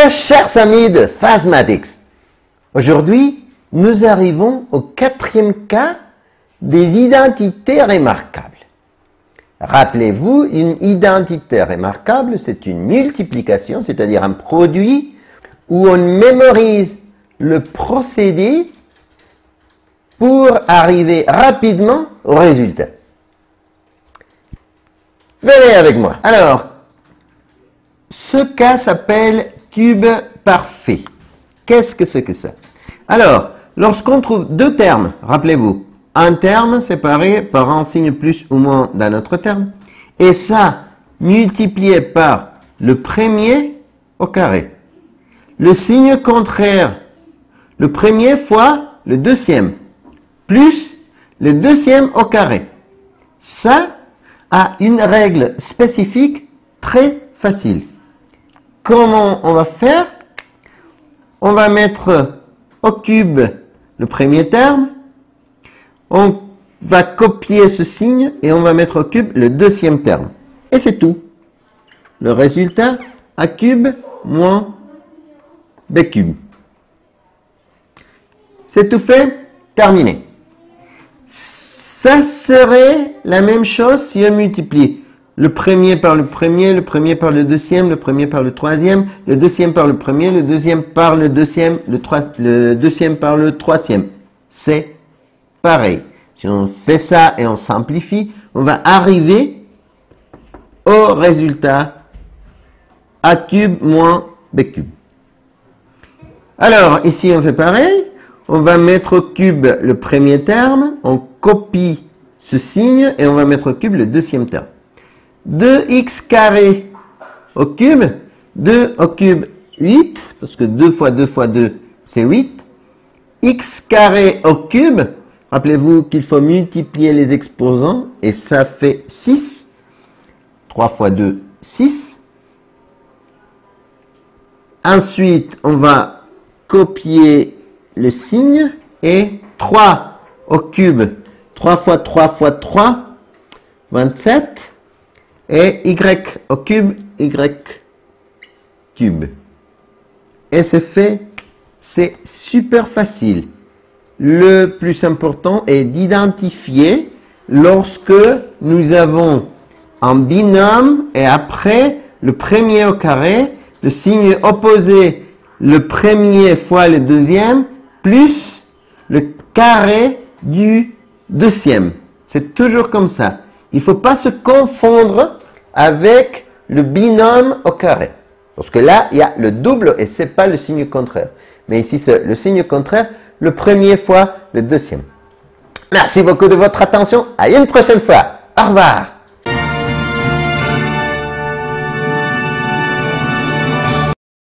Bien, chers amis de Fastmatics, aujourd'hui, nous arrivons au quatrième cas des identités remarquables. Rappelez-vous, une identité remarquable, c'est une multiplication, c'est-à-dire un produit où on mémorise le procédé pour arriver rapidement au résultat. Venez avec moi. Alors, ce cas s'appelle cube parfait. Qu'est-ce que c'est que ça? Alors, lorsqu'on trouve deux termes, rappelez-vous, un terme séparé par un signe plus ou moins d'un autre terme, et ça multiplié par le premier au carré. Le signe contraire, le premier fois le deuxième, plus le deuxième au carré. Ça a une règle spécifique très facile. Comment on va faire? On va mettre au cube le premier terme, on va copier ce signe et on va mettre au cube le deuxième terme. Et c'est tout. Le résultat, a cube moins b cube. C'est tout fait, terminé. Ça serait la même chose si on multiplie le premier par le premier par le deuxième, le premier par le troisième, le deuxième par le premier, le deuxième par le deuxième, le deuxième par le troisième. C'est pareil. Si on fait ça et on simplifie, on va arriver au résultat a cube moins b cube. Alors, ici on fait pareil. On va mettre au cube le premier terme, on copie ce signe et on va mettre au cube le deuxième terme. 2x carré au cube, 2 au cube 8, parce que 2 fois 2 fois 2 c'est 8. X carré au cube, rappelez-vous qu'il faut multiplier les exposants et ça fait 6. 3 fois 2, 6. Ensuite, on va copier le signe et 3 au cube, 3 fois 3 fois 3, 27. Et y au cube, y cube. Et c'est fait, c'est super facile. Le plus important est d'identifier lorsque nous avons un binôme et après le premier au carré, le signe opposé, le premier fois le deuxième, plus le carré du deuxième. C'est toujours comme ça. Il ne faut pas se confondre avec le binôme au carré. Parce que là, il y a le double et ce n'est pas le signe contraire. Mais ici, c'est le signe contraire, le premier fois le deuxième. Merci beaucoup de votre attention. À une prochaine fois. Au revoir.